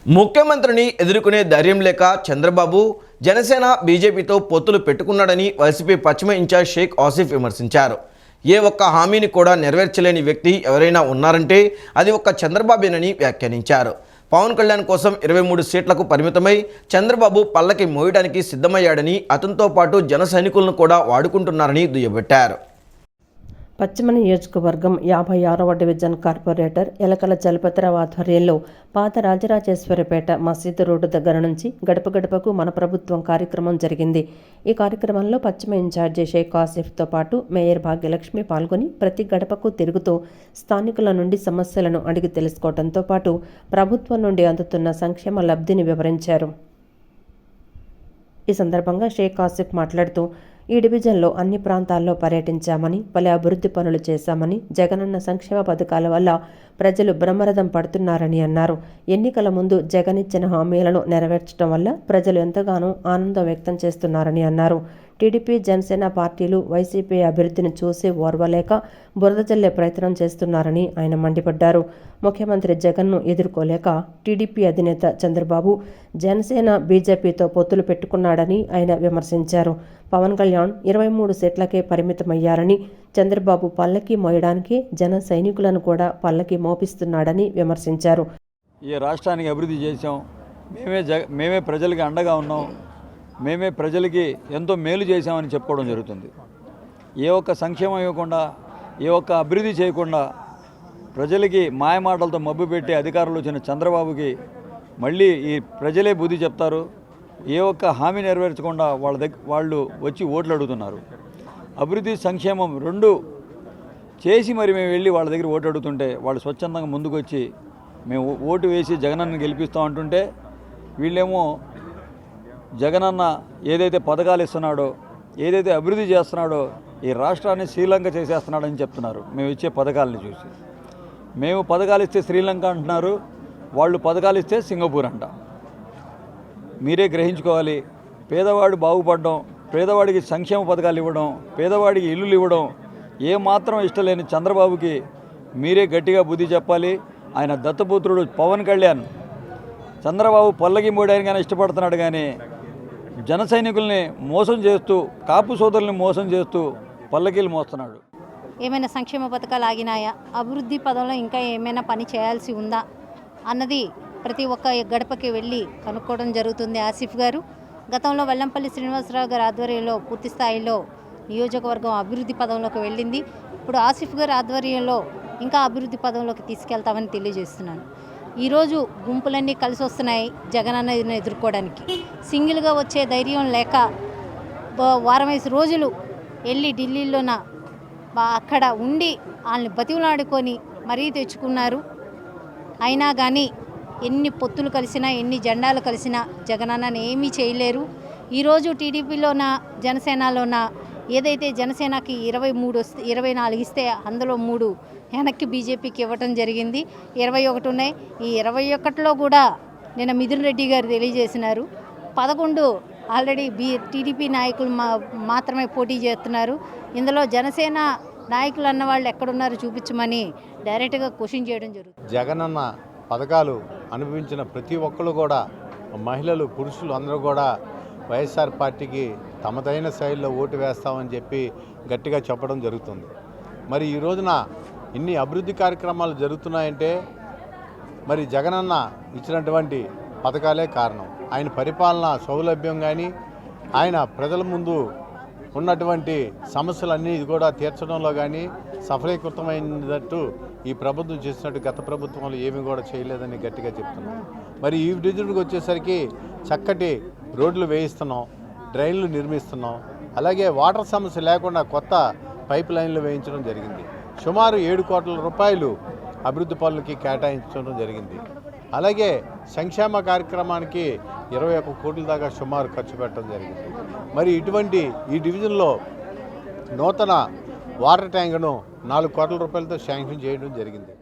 ముఖ్యమంత్రిని ఎదుర్కొనే ధైర్యం లేక చంద్రబాబు జనసేన బీజేపీతో పొత్తులు పెట్టుకున్నాడని వైసీపీ పశ్చిమ ఇన్ఛార్జ్ షేక్ ఆసిఫ్ విమర్శించారు. ఏ ఒక్క హామీని కూడా నెరవేర్చలేని వ్యక్తి ఎవరైనా ఉన్నారంటే అది ఒక్క చంద్రబాబేనని వ్యాఖ్యానించారు. పవన్ కళ్యాణ్ కోసం 23 సీట్లకు పరిమితమై చంద్రబాబు పల్లకి మోయడానికి సిద్ధమయ్యాడని, అతనితో పాటు జన సైనికులను కూడా వాడుకుంటున్నారని దుయ్యబట్టారు. పశ్చిమ నియోజకవర్గం 56వ డివిజన్ కార్పొరేటర్ ఎలకల చలపతిరావు ఆధ్వర్యంలో పాత రాజరాజేశ్వరిపేట మసీదు రోడ్డు దగ్గర నుంచి గడప గడపకు మన ప్రభుత్వం కార్యక్రమం జరిగింది. ఈ కార్యక్రమంలో పశ్చిమ ఇన్ఛార్జి షేక్ ఆసిఫ్తో పాటు మేయర్ భాగ్యలక్ష్మి పాల్గొని ప్రతి గడపకు తిరుగుతూ స్థానికుల నుండి సమస్యలను అడిగి తెలుసుకోవడంతో పాటు ప్రభుత్వం నుండి అందుతున్న సంక్షేమ లబ్ధిని వివరించారు. ఈ సందర్భంగా షేక్ ఆసిఫ్ మాట్లాడుతూ, ఈ డివిజన్లో అన్ని ప్రాంతాల్లో పర్యటించామని, పలు అభివృద్ధి పనులు చేశామని, జగనన్న సంక్షేమ పథకాల వల్ల ప్రజలు బ్రహ్మరథం పడుతున్నారని అన్నారు. ఎన్నికల ముందు జగన్ ఇచ్చిన హామీలను నెరవేర్చడం వల్ల ప్రజలు ఎంతగానో ఆనందం వ్యక్తం చేస్తున్నారని అన్నారు. టీడీపీ, జనసేన పార్టీలు వైసీపీ అభివృద్ధిని చూసి ఓర్వలేక బురద జల్లే ప్రయత్నం చేస్తున్నారని ఆయన మండిపడ్డారు. ముఖ్యమంత్రి జగన్ను ఎదుర్కోలేక టీడీపీ అధినేత చంద్రబాబు జనసేన బీజేపీతో పొత్తులు పెట్టుకున్నాడని ఆయన విమర్శించారు. పవన్ కళ్యాణ్ 23 సీట్లకే పరిమితమయ్యారని, చంద్రబాబు పల్లకి మోయడానికి జన సైనికులను కూడా పల్లకి మోపిస్తున్నాడని విమర్శించారు. ఈ రాష్ట్రానికి అభివృద్ధి చేశాం, మేమే ప్రజలకి అండగా ఉన్నాం, మేమే ప్రజలకి ఎంతో మేలు చేశామని చెప్పుకోవడం జరుగుతుంది. ఏ ఒక్క సంక్షేమం ఇవ్వకుండా, ఏ ఒక్క అభివృద్ధి చేయకుండా ప్రజలకి మాయమాటలతో మభ్యపెట్టి అధికారంలో వచ్చిన చంద్రబాబుకి మళ్ళీ ఈ ప్రజలే బుద్ధి చెప్తారు. ఏ ఒక్క హామీ నెరవేర్చకుండా వాళ్ళు వచ్చి ఓట్లు అడుగుతున్నారు. అభివృద్ధి, సంక్షేమం రెండు చేసి మరి మేము వెళ్ళి వాళ్ళ దగ్గర ఓటు అడుగుతుంటే వాళ్ళు స్వచ్ఛందంగా ముందుకు వచ్చి మేము ఓటు వేసి జగనన్న గెలిపిస్తాం అంటుంటే, వీళ్ళేమో జగనన్న ఏదైతే పథకాలు ఇస్తున్నాడో, ఏదైతే అభివృద్ధి చేస్తున్నాడో ఈ రాష్ట్రాన్ని శ్రీలంక చేసేస్తున్నాడని చెప్తున్నారు. మేము ఇచ్చే పథకాలని చూసి మేము పథకాలు ఇస్తే శ్రీలంక అంటున్నారు, వాళ్ళు పథకాలు ఇస్తే సింగపూర్ అంట. మీరే గ్రహించుకోవాలి. పేదవాడు బాగుపడడం, పేదవాడికి సంక్షేమ పథకాలు ఇవ్వడం, పేదవాడికి ఇల్లులు ఇవ్వడం ఏమాత్రం ఇష్టం లేని చంద్రబాబుకి మీరే గట్టిగా బుద్ధి చెప్పాలి. ఆయన దత్తపుత్రుడు పవన్ కళ్యాణ్ చంద్రబాబు పల్లకి మోయడానికైనా ఇష్టపడుతున్నాడు, కానీ జన సైనికుల్ని మోసం చేస్తూ, కాపు సోదరుల్ని మోసం చేస్తూ పల్లకీలు మోస్తున్నాడు. ఏమైనా సంక్షేమ పథకాలు ఆగినాయా, అభివృద్ధి పదంలో ఇంకా ఏమైనా పని చేయాల్సి ఉందా అన్నది ప్రతి ఒక్క గడపకి వెళ్ళి కనుక్కోవడం జరుగుతుంది. ఆసిఫ్ గారు గతంలో వెల్లంపల్లి శ్రీనివాసరావు గారి ఆధ్వర్యంలో పూర్తి స్థాయిలో నియోజకవర్గం అభివృద్ధి పదంలోకి వెళ్ళింది. ఇప్పుడు ఆసిఫ్ గారి ఆధ్వర్యంలో ఇంకా అభివృద్ధి పదంలోకి తీసుకెళ్తామని తెలియజేస్తున్నాను. ఈరోజు గుంపులన్నీ కలిసి వస్తున్నాయి జగనన్నని ఎదుర్కోవడానికి. సింగిల్గా వచ్చే ధైర్యం లేక వారం 5 రోజులు వెళ్ళి ఢిల్లీలోన అక్కడ ఉండి వాళ్ళని బతిమలాడుకొని మరీ తెచ్చుకున్నారు. అయినా కానీ ఎన్ని పొత్తులు కలిసినా, ఎన్ని జెండాలు కలిసినా జగనన్నని ఏమీ చేయలేరు. ఈరోజు టీడీపీలోన, జనసేనలోన ఏదైతే జనసేనకి 24 ఇస్తే అందులో 3 వెనక్కి బీజేపీకి ఇవ్వటం జరిగింది. 21 ఉన్నాయి. ఈ 21లో కూడా నిన్న మిథున్ రెడ్డి గారు తెలియజేసినారు 11 ఆల్రెడీ టీడీపీ నాయకులు మాత్రమే పోటీ చేస్తున్నారు. ఇందులో జనసేన నాయకులు అన్న వాళ్ళు ఎక్కడున్నారో చూపించమని డైరెక్ట్గా క్వశ్చన్ చేయడం జరుగుతుంది. జగనన్న పథకాలు అనుభవించిన ప్రతి ఒక్కరు కూడా, మహిళలు, పురుషులు అందరూ కూడా వైఎస్ఆర్ పార్టీకి తమదైన శైలిలో ఓటు వేస్తామని చెప్పి గట్టిగా చెప్పడం జరుగుతుంది. మరి ఈ రోజున ఇన్ని అభివృద్ధి కార్యక్రమాలు జరుగుతున్నాయంటే మరి జగనన్న ఇచ్చినటువంటి పథకాలే కారణం. ఆయన పరిపాలన సౌలభ్యం కానీ, ఆయన ప్రజల ముందు ఉన్నటువంటి సమస్యలన్నీ కూడా తీర్చడంలో కానీ సఫలీకృతమైనట్టు ఈ ప్రభుత్వం చేసినట్టు గత ప్రభుత్వంలో ఏమీ కూడా చేయలేదని గట్టిగా చెప్తున్నాం. మరి ఈ డివిజన్కి వచ్చేసరికి చక్కటి రోడ్లు వేయిస్తున్నాం, డ్రైన్లు నిర్మిస్తున్నాం, అలాగే వాటర్ సమస్య లేకుండా కొత్త పైప్ లైన్లు వేయించడం జరిగింది. సుమారు 7 కోట్ల రూపాయలు అభివృద్ధి పనులకి కేటాయించడం జరిగింది. అలాగే సంక్షేమ కార్యక్రమానికి 21 కోట్ల దాకా సుమారు ఖర్చు పెట్టడం జరిగింది. మరి ఇటువంటి ఈ డివిజన్లో నూతన వాటర్ ట్యాంకును 4 కోట్ల రూపాయలతో శాంక్షన్ చేయడం జరిగింది.